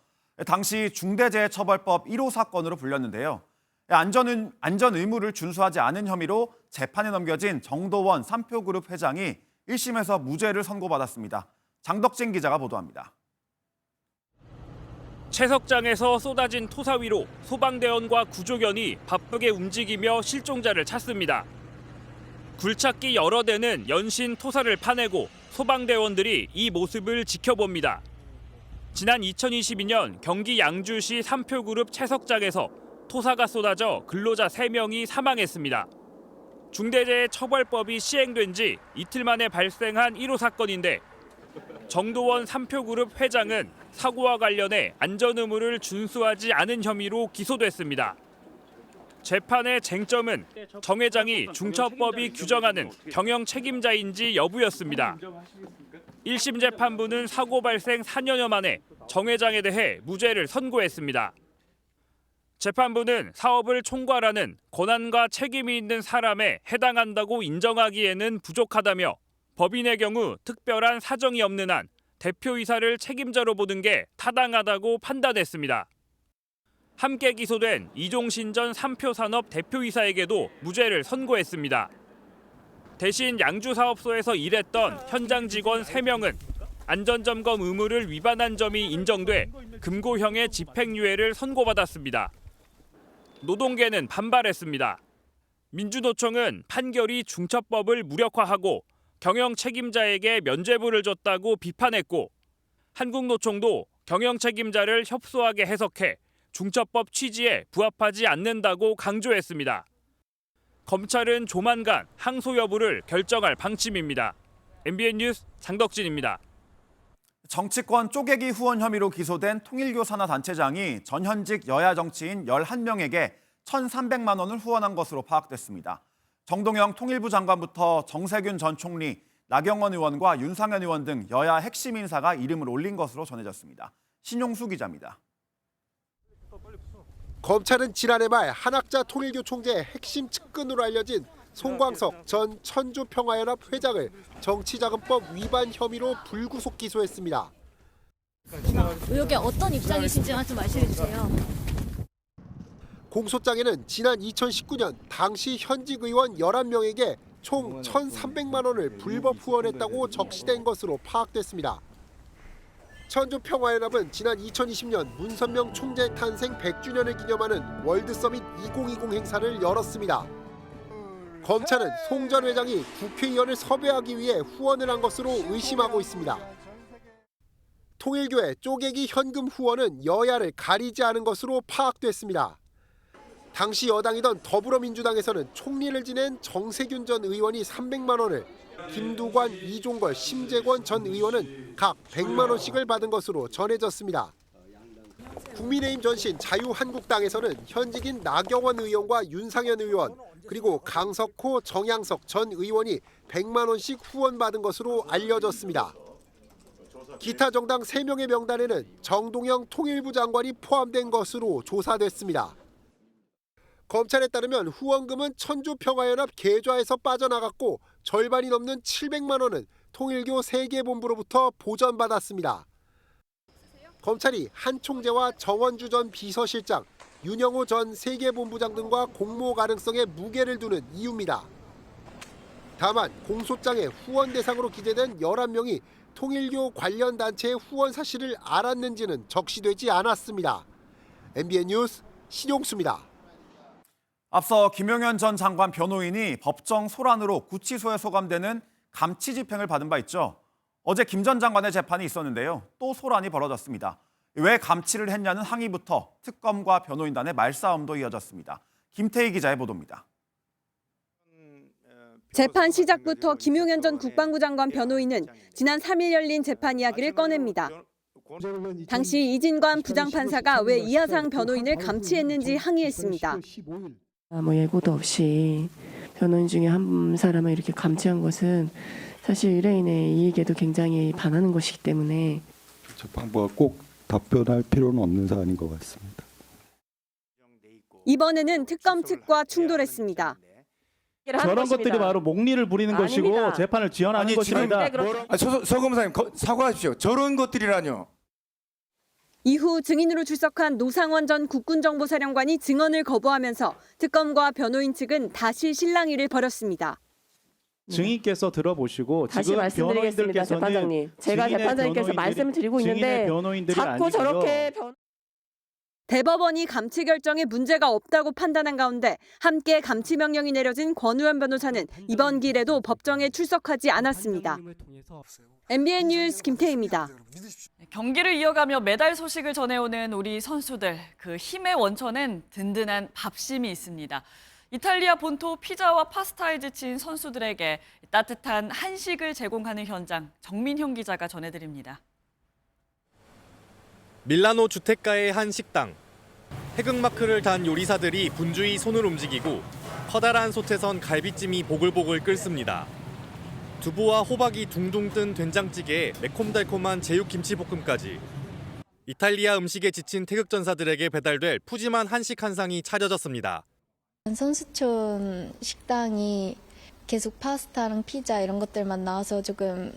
당시 중대재해처벌법 1호 사건으로 불렸는데요. 안전 의무를 준수하지 않은 혐의로 재판에 넘겨진 정도원 삼표그룹 회장이 1심에서 무죄를 선고받았습니다. 장덕진 기자가 보도합니다. 채석장에서 쏟아진 토사 위로 소방대원과 구조견이 바쁘게 움직이며 실종자를 찾습니다. 굴착기 여러 대는 연신 토사를 파내고 소방대원들이 이 모습을 지켜봅니다. 지난 2022년 경기 양주시 삼표그룹 채석장에서 토사가 쏟아져 근로자 3명이 사망했습니다. 중대재해처벌법이 시행된 지 이틀 만에 발생한 1호 사건인데 정도원 삼표그룹 회장은 사고와 관련해 안전 의무를 준수하지 않은 혐의로 기소됐습니다. 재판의 쟁점은 정 회장이 중처법이 규정하는 경영 책임자인지 여부였습니다. 1심 재판부는 사고 발생 4년여 만에 정 회장에 대해 무죄를 선고했습니다. 재판부는 사업을 총괄하는 권한과 책임이 있는 사람에 해당한다고 인정하기에는 부족하다며 법인의 경우 특별한 사정이 없는 한 대표이사를 책임자로 보는 게 타당하다고 판단했습니다. 함께 기소된 이종신 전 삼표산업 대표이사에게도 무죄를 선고했습니다. 대신 양주사업소에서 일했던 현장 직원 3명은 안전점검 의무를 위반한 점이 인정돼 금고형의 집행유예를 선고받았습니다. 노동계는 반발했습니다. 민주노총은 판결이 중처법을 무력화하고 경영 책임자에게 면죄부를 줬다고 비판했고 한국노총도 경영 책임자를 협소하게 해석해 중처법 취지에 부합하지 않는다고 강조했습니다. 검찰은 조만간 항소 여부를 결정할 방침입니다. MBN 뉴스 장덕진입니다. 정치권 쪼개기 후원 혐의로 기소된 통일교 산하단체장이 전현직 여야 정치인 11명에게 1,300만 원을 후원한 것으로 파악됐습니다. 정동영 통일부 장관부터 정세균 전 총리, 나경원 의원과 윤상현 의원 등 여야 핵심 인사가 이름을 올린 것으로 전해졌습니다. 신용수 기자입니다. 검찰은 지난해 말 한학자 통일교 총재의 핵심 측근으로 알려진 송광석 전 천주평화연합 회장을 정치자금법 위반 혐의로 불구속 기소했습니다. 의혹에 어떤 입장이신지 좀 말씀해 주세요. 공소장에는 지난 2019년 당시 현직 의원 11명에게 총 1,300만 원을 불법 후원했다고 적시된 것으로 파악됐습니다. 천주평화연합은 지난 2020년 문선명 총재 탄생 100주년을 기념하는 월드서밋 2020 행사를 열었습니다. 검찰은 송 전 회장이 국회의원을 섭외하기 위해 후원을 한 것으로 의심하고 있습니다. 통일교의 쪼개기 현금 후원은 여야를 가리지 않은 것으로 파악됐습니다. 당시 여당이던 더불어민주당에서는 총리를 지낸 정세균 전 의원이 300만 원을, 김두관, 이종걸, 심재권 전 의원은 각 100만 원씩을 받은 것으로 전해졌습니다. 국민의힘 전신 자유한국당에서는 현직인 나경원 의원과 윤상현 의원, 그리고 강석호, 정양석 전 의원이 100만 원씩 후원받은 것으로 알려졌습니다. 기타 정당 3명의 명단에는 정동영 통일부 장관이 포함된 것으로 조사됐습니다. 검찰에 따르면 후원금은 천주평화연합 계좌에서 빠져나갔고 절반이 넘는 700만 원은 통일교 세계본부로부터 보전받았습니다. 검찰이 한 총재와 정원주 전 비서실장, 윤영호 전 세계본부장 등과 공모 가능성에 무게를 두는 이유입니다. 다만 공소장에 후원 대상으로 기재된 11명이 통일교 관련 단체의 후원 사실을 알았는지는 적시되지 않았습니다. MBN 뉴스 신용수입니다. 앞서 김용현 전 장관 변호인이 법정 소란으로 구치소에 소감되는 감치 집행을 받은 바 있죠. 어제 김 전 장관의 재판이 있었는데요. 또 소란이 벌어졌습니다. 왜 감치를 했냐는 항의부터 특검과 변호인단의 말싸움도 이어졌습니다. 김태희 기자의 보도입니다. 재판 시작부터 김용현 전 국방부 장관 변호인은 지난 3일 열린 재판 이야기를 꺼냅니다. 당시 이진관 부장판사가 왜 이하상 변호인을 감치했는지 항의했습니다. 예고도 없이 변호인 중에 한 사람을 이렇게 감치한 것은 사실 의뢰인의 이익에도 굉장히 반하는 것이기 때문에 재판부가 꼭 답변할 필요는 없는 사안인 것 같습니다. 이번에는 특검 측과 충돌했습니다. 저런 것들이 바로 목리를 부리는 것이고 재판을 지연하는 것입니다. 서 검사님 사과하십시오. 저런 것들이라뇨. 이후 증인으로 출석한 노상원 전 국군정보사령관이 증언을 거부하면서 특검과 변호인 측은 다시 실랑이를 벌였습니다. 증인께서 들어보시고 다시 지금 말씀드리겠습니다, 재판장님. 제가 재판장님께서 말씀을 드리고 있는데 자꾸 저렇게 대법원이 감치 결정에 문제가 없다고 판단한 가운데 함께 감치 명령이 내려진 권우현 변호사는 이번 길에도 법정에 출석하지 않았습니다. MBN 뉴스 김태희입니다. 경기를 이어가며 메달 소식을 전해오는 우리 선수들. 그 힘의 원천엔 든든한 밥심이 있습니다. 이탈리아 본토 피자와 파스타에 지친 선수들에게 따뜻한 한식을 제공하는 현장, 정민형 기자가 전해드립니다. 밀라노 주택가의 한 식당. 태극마크를 단 요리사들이 분주히 손을 움직이고 커다란 솥에선 갈비찜이 보글보글 끓습니다. 두부와 호박이 둥둥 뜬 된장찌개에 매콤달콤한 제육김치볶음까지. 이탈리아 음식에 지친 태극전사들에게 배달될 푸짐한 한식 한 상이 차려졌습니다. 선수촌 식당이 계속 파스타랑 피자 이런 것들만 나와서 조금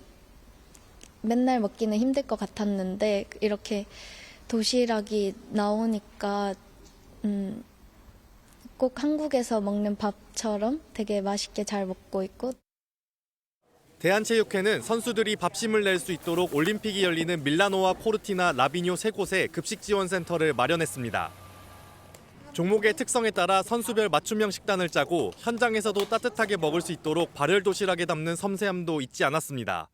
맨날 먹기는 힘들 것 같았는데 이렇게 도시락이 나오니까 꼭 한국에서 먹는 밥처럼 되게 맛있게 잘 먹고 있고. 대한체육회는 선수들이 밥심을 낼 수 있도록 올림픽이 열리는 밀라노와 코르티나, 라비뇨 3곳에 급식지원센터를 마련했습니다. 종목의 특성에 따라 선수별 맞춤형 식단을 짜고 현장에서도 따뜻하게 먹을 수 있도록 발열 도시락에 담는 섬세함도 잊지 않았습니다.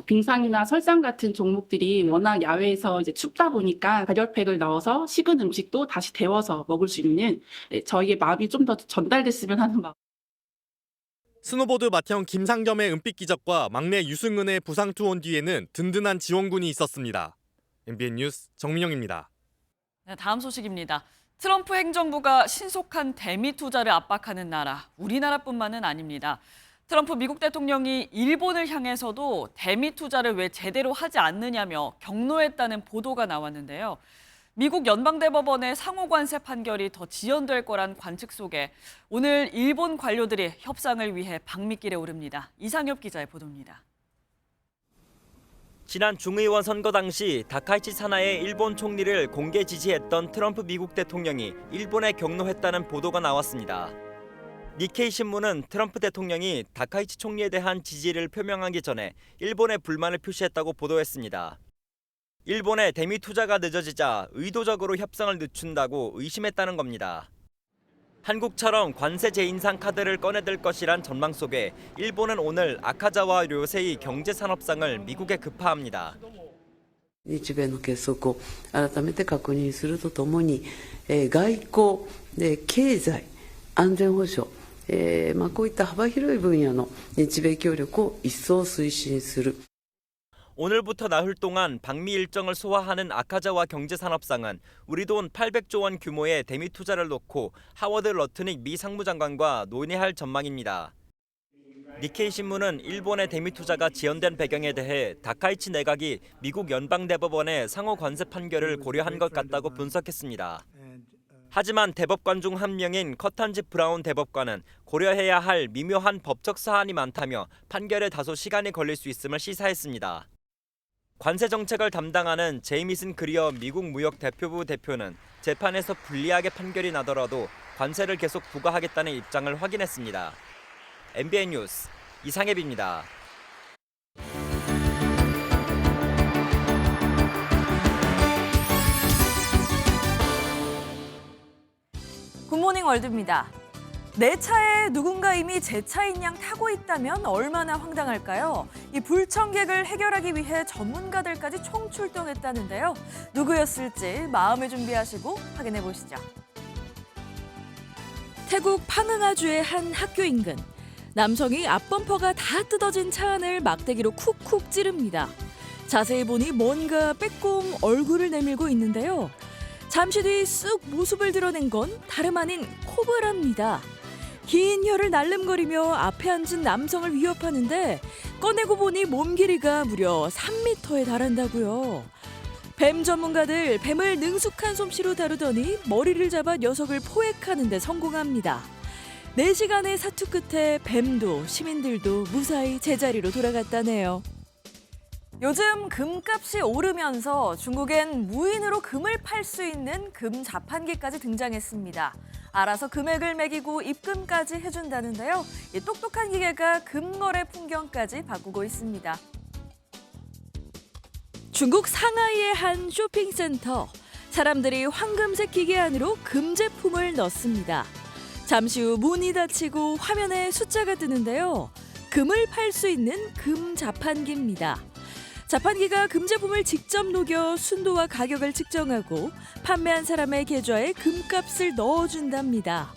빙상이나 설상 같은 종목들이 워낙 야외에서 이제 춥다 보니까 발열팩을 넣어서 식은 음식도 다시 데워서 먹을 수 있는 저희의 마음이 좀 더 전달됐으면 하는 마음. 스노보드 맏형 김상겸의 은빛 기적과 막내 유승은의 부상 투혼 뒤에는 든든한 지원군이 있었습니다. MBN 뉴스 정민영입니다. 네, 다음 소식입니다. 트럼프 행정부가 신속한 대미 투자를 압박하는 나라, 우리나라뿐만은 아닙니다. 트럼프 미국 대통령이 일본을 향해서도 대미 투자를 왜 제대로 하지 않느냐며 격노했다는 보도가 나왔는데요. 미국 연방대법원의 상호관세 판결이 더 지연될 거란 관측 속에 오늘 일본 관료들이 협상을 위해 방미길에 오릅니다. 이상엽 기자의 보도입니다. 지난 중의원 선거 당시 다카이치 사나의 일본 총리를 공개 지지했던 트럼프 미국 대통령이 일본에 격노했다는 보도가 나왔습니다. 니케이 신문은 트럼프 대통령이 다카이치 총리에 대한 지지를 표명하기 전에 일본에 불만을 표시했다고 보도했습니다. 일본의 대미 투자가 늦어지자 의도적으로 협상을 늦춘다고 의심했다는 겁니다. 한국처럼 관세 재인상 카드를 꺼내들 것이란 전망 속에 일본은 오늘 아카자와 료세이 경제산업상을 미국에 급파합니다. 日米の結束を改めて確認するとともに、外交、経済、安全保障、こういった幅広い分野の日米協力を一層推進する。 오늘부터 나흘 동안 방미 일정을 소화하는 아카자와 경제산업상은 우리 돈 800조 원 규모의 대미 투자를 놓고 하워드 러트닉 미 상무장관과 논의할 전망입니다. 니케이 신문은 일본의 대미 투자가 지연된 배경에 대해 다카이치 내각이 미국 연방대법원의 상호 관세 판결을 고려한 것 같다고 분석했습니다. 하지만 대법관 중 한 명인 커탄지 브라운 대법관은 고려해야 할 미묘한 법적 사안이 많다며 판결에 다소 시간이 걸릴 수 있음을 시사했습니다. 관세 정책을 담당하는 제이미슨 그리어 미국 무역 대표부 대표는 재판에서 불리하게 판결이 나더라도 관세를 계속 부과하겠다는 입장을 확인했습니다. MBN 뉴스 이상엽입니다. 굿모닝 월드입니다. 내 차에 누군가 이미 제 차인 양 타고 있다면 얼마나 황당할까요? 이 불청객을 해결하기 위해 전문가들까지 총출동했다는데요. 누구였을지 마음을 준비하시고 확인해 보시죠. 태국 파능아주의 한 학교 인근. 남성이 앞범퍼가 다 뜯어진 차 안을 막대기로 쿡쿡 찌릅니다. 자세히 보니 뭔가 빼꼼 얼굴을 내밀고 있는데요. 잠시 뒤 쑥 모습을 드러낸 건 다름 아닌 코브라입니다. 긴 혀를 날름거리며 앞에 앉은 남성을 위협하는데 꺼내고 보니 몸 길이가 무려 3m에 달한다고요. 뱀 전문가들 뱀을 능숙한 솜씨로 다루더니 머리를 잡아 녀석을 포획하는 데 성공합니다. 4시간의 사투 끝에 뱀도 시민들도 무사히 제자리로 돌아갔다네요. 요즘 금값이 오르면서 중국엔 무인으로 금을 팔 수 있는 금 자판기까지 등장했습니다. 알아서 금액을 매기고 입금까지 해준다는데요. 이 똑똑한 기계가 금거래 풍경까지 바꾸고 있습니다. 중국 상하이의 한 쇼핑센터. 사람들이 황금색 기계 안으로 금 제품을 넣습니다. 잠시 후 문이 닫히고 화면에 숫자가 뜨는데요. 금을 팔 수 있는 금 자판기입니다. 자판기가 금 제품을 직접 녹여 순도와 가격을 측정하고 판매한 사람의 계좌에 금값을 넣어준답니다.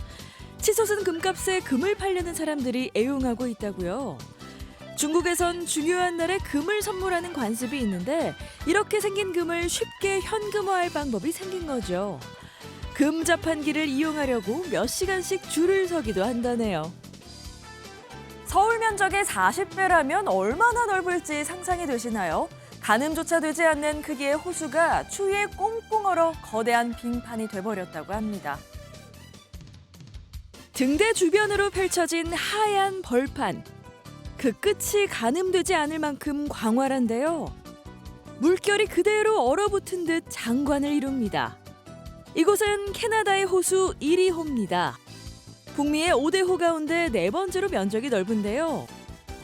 치솟은 금값에 금을 팔려는 사람들이 애용하고 있다고요. 중국에선 중요한 날에 금을 선물하는 관습이 있는데 이렇게 생긴 금을 쉽게 현금화할 방법이 생긴 거죠. 금 자판기를 이용하려고 몇 시간씩 줄을 서기도 한다네요. 서울 면적의 40배라면 얼마나 넓을지 상상이 되시나요? 가늠조차 되지 않는 크기의 호수가 추위에 꽁꽁 얼어 거대한 빙판이 돼버렸다고 합니다. 등대 주변으로 펼쳐진 하얀 벌판. 그 끝이 가늠되지 않을 만큼 광활한데요. 물결이 그대로 얼어붙은 듯 장관을 이룹니다. 이곳은 캐나다의 호수 이리호입니다. 북미의 5대 호 가운데 4번째로 면적이 넓은데요.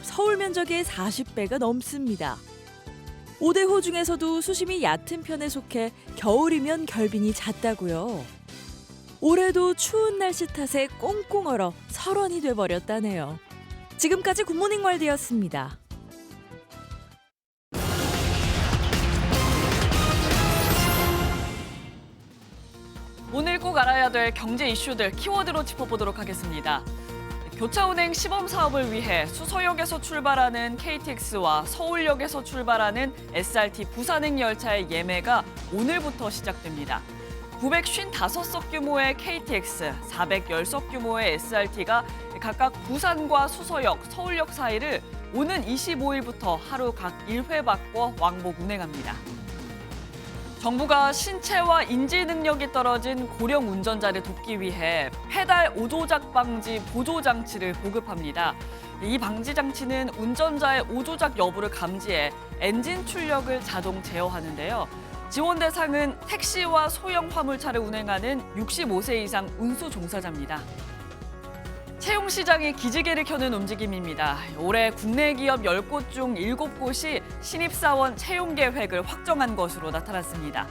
서울 면적의 40배가 넘습니다. 5대 호 중에서도 수심이 얕은 편에 속해 겨울이면 결빙이 잦다고요. 올해도 추운 날씨 탓에 꽁꽁 얼어 설원이 돼버렸다네요. 지금까지 굿모닝 월드였습니다. 오늘 꼭 알아야 될 경제 이슈들 키워드로 짚어보도록 하겠습니다. 교차운행 시범 사업을 위해 수서역에서 출발하는 KTX와 서울역에서 출발하는 SRT 부산행 열차의 예매가 오늘부터 시작됩니다. 955석 규모의 KTX, 410석 규모의 SRT가 각각 부산과 수서역, 서울역 사이를 오는 25일부터 하루 각 1회 바꿔 왕복 운행합니다. 정부가 신체와 인지 능력이 떨어진 고령 운전자를 돕기 위해 페달 오조작 방지 보조 장치를 보급합니다. 이 방지 장치는 운전자의 오조작 여부를 감지해 엔진 출력을 자동 제어하는데요. 지원 대상은 택시와 소형 화물차를 운행하는 65세 이상 운수 종사자입니다. 채용 시장에 기지개를 켜는 움직임입니다. 올해 국내 기업 10곳 중 7곳이 신입사원 채용 계획을 확정한 것으로 나타났습니다.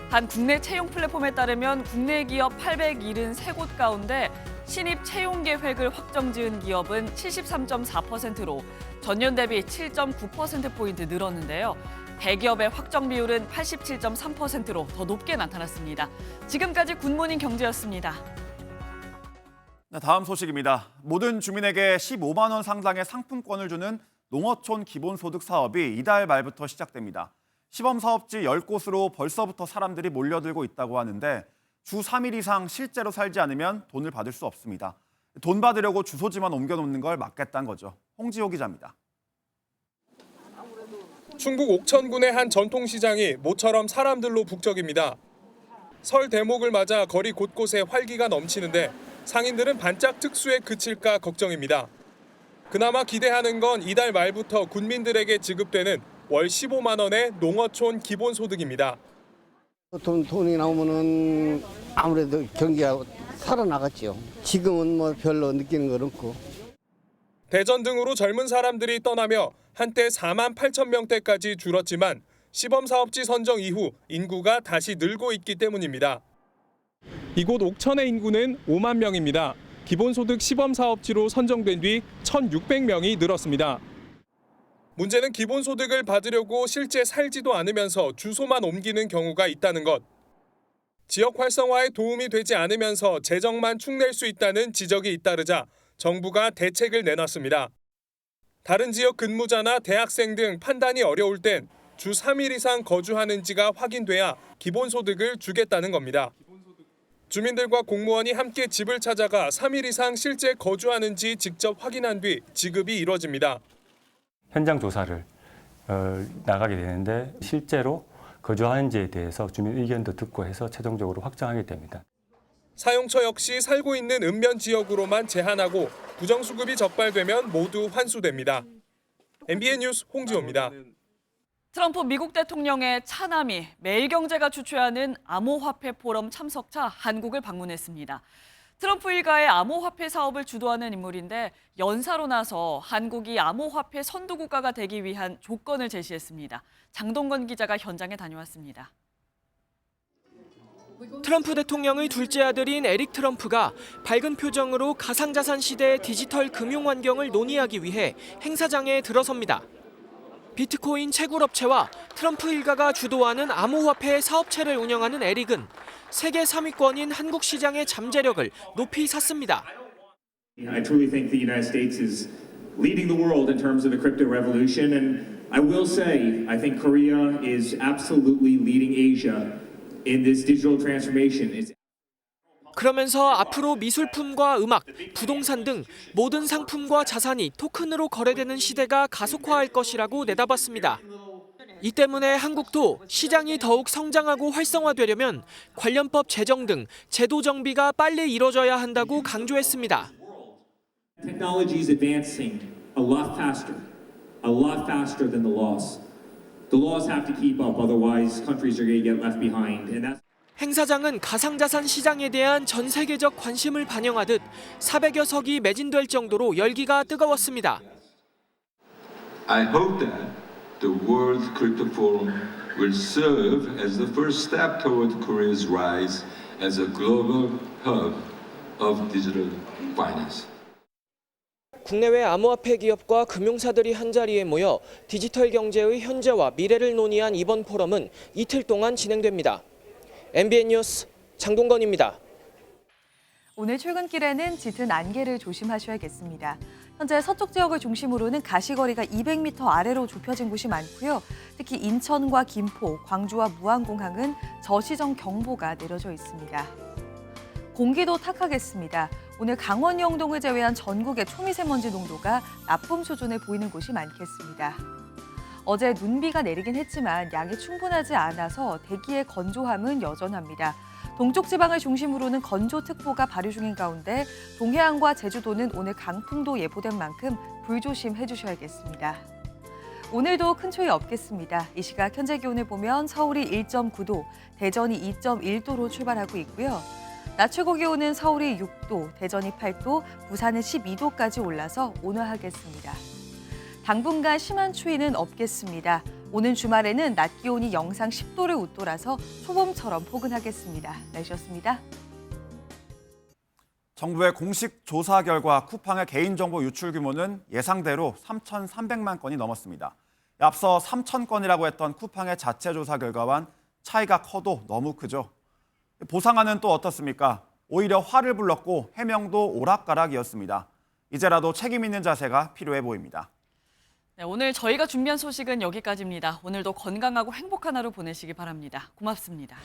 한 국내 채용 플랫폼에 따르면 국내 기업 873곳 가운데 신입 채용 계획을 확정 지은 기업은 73.4%로 전년 대비 7.9%포인트 늘었는데요. 대기업의 확정 비율은 87.3%로 더 높게 나타났습니다. 지금까지 굿모닝 경제였습니다. 네, 다음 소식입니다. 모든 주민에게 15만 원 상당의 상품권을 주는 농어촌 기본소득 사업이 이달 말부터 시작됩니다. 시범사업지 10곳으로 벌써부터 사람들이 몰려들고 있다고 하는데 주 3일 이상 실제로 살지 않으면 돈을 받을 수 없습니다. 돈 받으려고 주소지만 옮겨놓는 걸 막겠다는 거죠. 홍지호 기자입니다. 충북 옥천군의 한 전통시장이 모처럼 사람들로 북적입니다. 설 대목을 맞아 거리 곳곳에 활기가 넘치는데 상인들은 반짝 특수에 그칠까 걱정입니다. 그나마 기대하는 건 이달 말부터 군민들에게 지급되는 월 15만 원의 농어촌 기본소득입니다. 돈이 나오면은 아무래도 경기가 살아나갔죠. 지금은 뭐 별로 느끼는 건 없고. 대전 등으로 젊은 사람들이 떠나며 한때 4만 8천 명대까지 줄었지만 시범사업지 선정 이후 인구가 다시 늘고 있기 때문입니다. 이곳 옥천의 인구는 5만 명입니다. 기본소득 시범사업지로 선정된 뒤 1,600명이 늘었습니다. 문제는 기본소득을 받으려고 실제 살지도 않으면서 주소만 옮기는 경우가 있다는 것. 지역 활성화에 도움이 되지 않으면서 재정만 축낼 수 있다는 지적이 잇따르자 정부가 대책을 내놨습니다. 다른 지역 근무자나 대학생 등 판단이 어려울 땐 주 3일 이상 거주하는지가 확인돼야 기본소득을 주겠다는 겁니다. 주민들과 공무원이 함께 집을 찾아가 3일 이상 실제 거주하는지 직접 확인한 뒤 지급이 이뤄집니다. 현장 조사를 나가게 되는데 실제로 거주하는지에 대해서 주민 의견도 듣고 해서 최종적으로 확정하게 됩니다. 사용처 역시 살고 있는 읍면 지역으로만 제한하고 부정수급이 적발되면 모두 환수됩니다. MBN 뉴스 홍지호입니다. 트럼프 미국 대통령의 차남이 매일경제가 주최하는 암호화폐 포럼 참석차 한국을 방문했습니다. 트럼프 일가의 암호화폐 사업을 주도하는 인물인데 연사로 나서 한국이 암호화폐 선도국가가 되기 위한 조건을 제시했습니다. 장동건 기자가 현장에 다녀왔습니다. 트럼프 대통령의 둘째 아들인 에릭 트럼프가 밝은 표정으로 가상자산 시대의 디지털 금융 환경을 논의하기 위해 행사장에 들어섭니다. 비트코인 채굴업체와 트럼프 일가가 주도하는 암호화폐 사업체를 운영하는 에릭은 세계 3위권인 한국 시장의 잠재력을 높이 샀습니다. I truly think the United States is leading the world in terms of the crypto revolution, and I will say I think Korea is absolutely leading Asia in this digital transformation. 그러면서 앞으로 미술품과 음악, 부동산 등 모든 상품과 자산이 토큰으로 거래되는 시대가 가속화할 것이라고 내다봤습니다. 이 때문에 한국도 시장이 더욱 성장하고 활성화되려면 관련법 제정 등 제도 정비가 빨리 이뤄져야 한다고 강조했습니다. Technology is advancing a lot faster than the laws. The laws have to keep up, otherwise countries are going to get left behind, and that's. 행사장은 가상자산 시장에 대한 전 세계적 관심을 반영하듯 400여 석이 매진될 정도로 열기가 뜨거웠습니다. I hope that the World Crypto Forum will serve as the first step toward Korea's rise as a global hub of digital finance. 국내외 암호화폐 기업과 금융사들이 한자리에 모여 디지털 경제의 현재와 미래를 논의한 이번 포럼은 이틀 동안 진행됩니다. MBN 뉴스 장동건입니다. 오늘 출근길에는 짙은 안개를 조심하셔야겠습니다. 현재 서쪽 지역을 중심으로는 가시거리가 200m 아래로 좁혀진 곳이 많고요. 특히 인천과 김포, 광주와 무안공항은 저시정 경보가 내려져 있습니다. 공기도 탁하겠습니다. 오늘 강원 영동을 제외한 전국의 초미세먼지 농도가 나쁨 수준을 보이는 곳이 많겠습니다. 어제 눈비가 내리긴 했지만 양이 충분하지 않아서 대기의 건조함은 여전합니다. 동쪽 지방을 중심으로는 건조특보가 발효 중인 가운데 동해안과 제주도는 오늘 강풍도 예보된 만큼 불조심해 주셔야겠습니다. 오늘도 큰 추위 없겠습니다. 이 시각 현재 기온을 보면 서울이 1.9도, 대전이 2.1도로 출발하고 있고요. 낮 최고 기온은 서울이 6도, 대전이 8도, 부산은 12도까지 올라서 온화하겠습니다. 당분간 심한 추위는 없겠습니다. 오는 주말에는 낮 기온이 영상 10도를 웃돌아서 초봄처럼 포근하겠습니다. 날씨였습니다. 정부의 공식 조사 결과 쿠팡의 개인정보 유출 규모는 예상대로 3,300만 건이 넘었습니다. 앞서 3,000건이라고 했던 쿠팡의 자체 조사 결과와는 차이가 커도 너무 크죠. 보상안은 또 어떻습니까? 오히려 화를 불렀고 해명도 오락가락이었습니다. 이제라도 책임 있는 자세가 필요해 보입니다. 네, 오늘 저희가 준비한 소식은 여기까지입니다. 오늘도 건강하고 행복한 하루 보내시기 바랍니다. 고맙습니다.